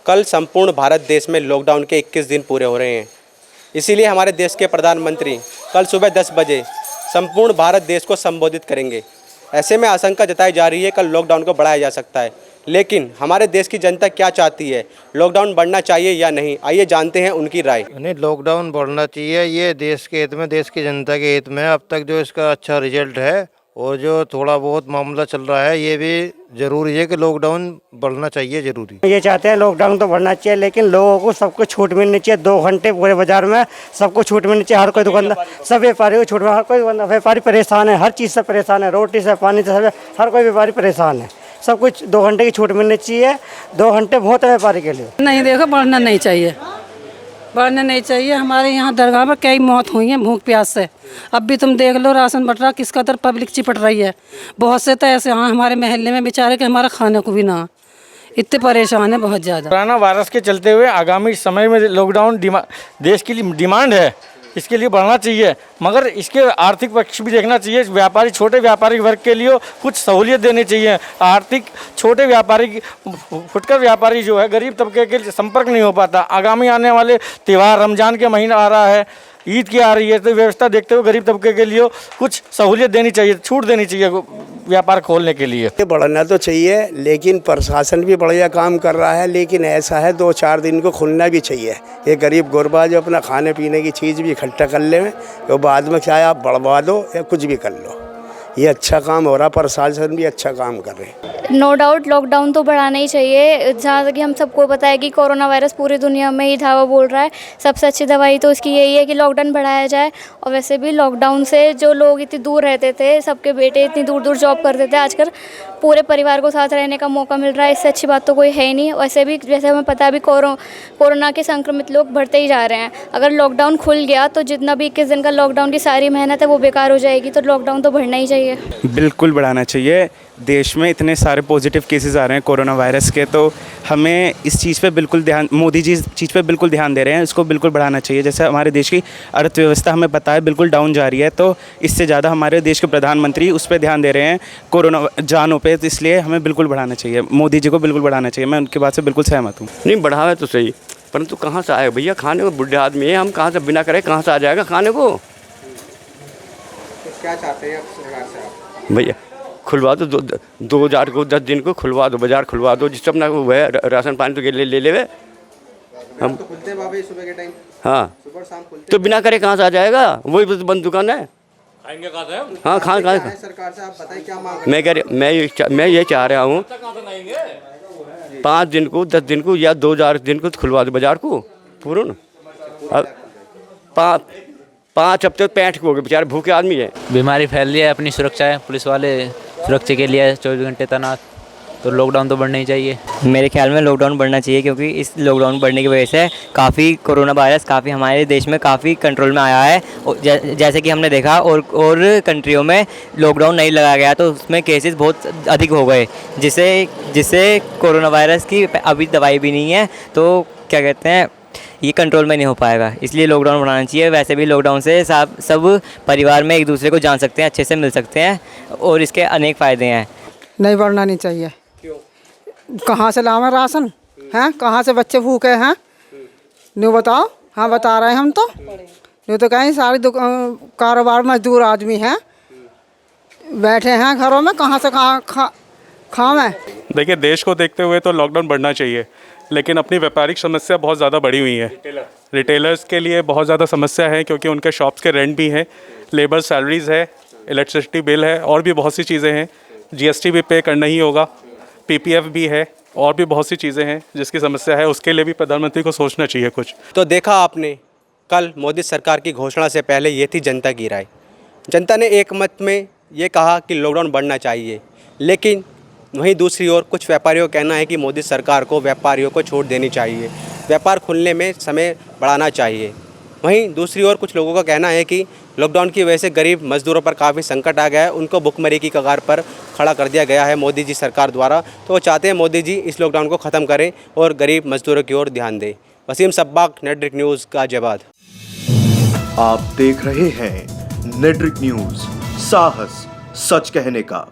कल संपूर्ण भारत देश में लॉकडाउन के 21 दिन पूरे हो रहे हैं। इसीलिए हमारे देश के प्रधानमंत्री कल सुबह 10 बजे संपूर्ण भारत देश को संबोधित करेंगे। ऐसे में आशंका जताई जा रही है कल लॉकडाउन को बढ़ाया जा सकता है, लेकिन हमारे देश की जनता क्या चाहती है, लॉकडाउन बढ़ना चाहिए या नहीं, आइए जानते हैं उनकी राय। नहीं, लॉकडाउन बढ़ना चाहिए, ये देश के हित में, देश की जनता के हित में। अब तक जो इसका अच्छा रिजल्ट है और जो थोड़ा बहुत मामला चल रहा है, ये भी जरूरी है कि लॉकडाउन बढ़ना चाहिए, जरूरी। ये चाहते हैं लॉकडाउन तो बढ़ना चाहिए, लेकिन लोगों को सबको छूट मिलनी चाहिए। 2 घंटे पूरे बाजार में सबको छूट मिलनी चाहिए। हर कोई दुकानदार, सब व्यापारी को छूट, हर कोई व्यापारी परेशान है, हर चीज़ से परेशान है, रोटी से, पानी से, हर कोई व्यापारी परेशान है। सब कुछ 2 घंटे की छूट मिलनी चाहिए। 2 घंटे बहुत है व्यापारी के लिए। नहीं, देखो बढ़ना नहीं चाहिए, बढ़ना नहीं चाहिए। हमारे यहाँ दरगाह में कई मौत हुई हैं भूख प्यास से। अब भी तुम देख लो राशन बट रहा, किस कदर पब्लिक चिपट रही है। बहुत से तो ऐसे हाँ हमारे महल्ले में बेचारे कि हमारा खाने को भी ना, इतने परेशान है बहुत ज़्यादा। कोरोना वायरस के चलते हुए आगामी समय में लॉकडाउन देश के लिए डिमांड है, इसके लिए बढ़ना चाहिए, मगर इसके आर्थिक पक्ष भी देखना चाहिए। व्यापारी, छोटे व्यापारी वर्ग के लिए कुछ सहूलियत देनी चाहिए। आर्थिक छोटे व्यापारी, फुटकर व्यापारी जो है, गरीब तबके के लिए संपर्क नहीं हो पाता। आगामी आने वाले त्यौहार, रमज़ान के महीना आ रहा है, ईद की आ रही है, तो व्यवस्था देखते हुए गरीब तबके के लिए कुछ सहूलियत देनी चाहिए, छूट देनी चाहिए व्यापार खोलने के लिए। बढ़ना तो चाहिए, लेकिन प्रशासन भी बढ़िया काम कर रहा है, लेकिन ऐसा है 2-4 दिन को खुलना भी चाहिए। ये गरीब गुरबा जो अपना खाने पीने की चीज़ भी इकट्ठा कर ले, तो बाद में चाहे आप बढ़वा दो या कुछ भी कर लो। ये अच्छा काम हो रहा, प्रशासन भी अच्छा काम कर रहे हैं। नो डाउट लॉकडाउन तो बढ़ाना ही चाहिए। जहाँ तक कि हम सबको पता है कि कोरोना वायरस पूरी दुनिया में ही धावा बोल रहा है, सबसे अच्छी दवाई तो उसकी यही है कि लॉकडाउन बढ़ाया जाए। और वैसे भी लॉकडाउन से जो लोग इतनी दूर रहते थे, सबके बेटे इतनी दूर दूर जॉब करते थे, आजकल पूरे परिवार को साथ रहने का मौका मिल रहा है। इससे अच्छी बात तो कोई है ही नहीं। वैसे भी जैसे हमें पता है अभी कोरोना के संक्रमित लोग बढ़ते ही जा रहे हैं। अगर लॉकडाउन खुल गया तो जितना भी 21 दिन का लॉकडाउन की सारी मेहनत है वो बेकार हो जाएगी। तो लॉकडाउन तो बढ़ना ही चाहिए, बिल्कुल बढ़ाना चाहिए। देश में इतने सारे पॉजिटिव केसेस आ रहे हैं कोरोना वायरस के, तो हमें इस चीज़ पे बिल्कुल ध्यान, मोदी जी इस चीज़ पे बिल्कुल ध्यान दे रहे हैं, इसको बिल्कुल बढ़ाना चाहिए। जैसे हमारे देश की अर्थव्यवस्था हमें पता है बिल्कुल डाउन जा रही है, तो इससे ज़्यादा हमारे देश के प्रधानमंत्री उस पर ध्यान दे रहे हैं, कोरोना जानों पे, तो इसलिए हमें बिल्कुल बढ़ाना चाहिए, मोदी जी को बिल्कुल बढ़ाना चाहिए। मैं उनकी बात से बिल्कुल सहमत हूँ। नहीं, बढ़ावे तो सही, परंतु कहाँ से आएगा भैया खाने को? बुढ़े आदमी है हम, कहाँ से बिना करे कहाँ से आ जाएगा खाने को? क्या चाहते हैं सरकार से आप? भैया खुलवा दो, 2000 को 10 दिन को खुलवा दो, बाजार खुलवा दो, जिससे अपना वो है राशन पानी तो ले ले हम तो खुलते बाबा सुबह के टाइम, हाँ सुबह शाम खुलते, तो बिना करे कहाँ से आ जाएगा? वही बंद दुकान है, खाएंगे कहाँ से? हाँ खाएंगे। सरकार से आप बताइए क्या मांग? मैं ये चाह रहा हूँ 5 दिन को, 10 दिन को या 2000 दिन को खुलवा दो बाजार को पूर्ण। अब 5 हफ्ते 65 हो गए, बेचारे भूखे आदमी है। बीमारी फैल रही है, अपनी सुरक्षा है, पुलिस वाले सुरक्षा के लिए 24 घंटे तैनात, तो लॉकडाउन तो बढ़ना ही चाहिए। मेरे ख्याल में लॉकडाउन बढ़ना चाहिए, क्योंकि इस लॉकडाउन बढ़ने की वजह से काफ़ी कोरोना वायरस काफ़ी हमारे देश में काफ़ी कंट्रोल में आया है। जैसे कि हमने देखा और कंट्रियों में लॉकडाउन नहीं लगाया गया तो उसमें केसेस बहुत अधिक हो गए, जिससे कोरोना वायरस की अभी दवाई भी नहीं है, तो क्या कहते हैं, ये कंट्रोल में नहीं हो पाएगा। इसलिए लॉकडाउन बढ़ाना चाहिए। वैसे भी लॉकडाउन से सब परिवार में एक दूसरे को जान सकते हैं, अच्छे से मिल सकते हैं, और इसके अनेक फ़ायदे हैं। नहीं बढ़ना नहीं चाहिए। कहाँ से लावें राशन हैं? कहाँ से बच्चे भूखे हैं? न्यू बताओ। हाँ बता रहे हैं हम तो। न्यू तो कहीं सारी कारोबार मजदूर आदमी हैं, बैठे हैं घरों में, कहाँ से खावें? देखिए, देश को देखते हुए तो लॉकडाउन बढ़ना चाहिए, लेकिन अपनी व्यापारिक समस्या बहुत ज़्यादा बढ़ी हुई है। रिटेलर्स के लिए बहुत ज़्यादा समस्या है, क्योंकि उनके शॉप्स के रेंट भी हैं, लेबर सैलरीज़ है, इलेक्ट्रिसिटी बिल है, और भी बहुत सी चीज़ें हैं। जीएसटी भी पे करना ही होगा, पीपीएफ भी है, और भी बहुत सी चीज़ें हैं जिसकी समस्या है। उसके लिए भी प्रधानमंत्री को सोचना चाहिए कुछ। तो देखा आपने, कल मोदी सरकार की घोषणा से पहले ये थी जनता की राय। जनता ने एक मत में ये कहा कि लॉकडाउन बढ़ना चाहिए, लेकिन वहीं दूसरी ओर कुछ व्यापारियों का कहना है कि मोदी सरकार को व्यापारियों को छूट देनी चाहिए, व्यापार खुलने में समय बढ़ाना चाहिए। वहीं दूसरी ओर कुछ लोगों का कहना है कि लॉकडाउन की वजह से गरीब मजदूरों पर काफ़ी संकट आ गया है, उनको भुखमरी की कगार पर खड़ा कर दिया गया है मोदी जी सरकार द्वारा। तो वो चाहते हैं मोदी जी इस लॉकडाउन को ख़त्म करें और गरीब मजदूरों की ओर ध्यान दें। वसीम सब्बाक, नेटड्रिक न्यूज़, गाजियाबाद। आप देख रहे हैं नेटड्रिक न्यूज़, साहस सच कहने का।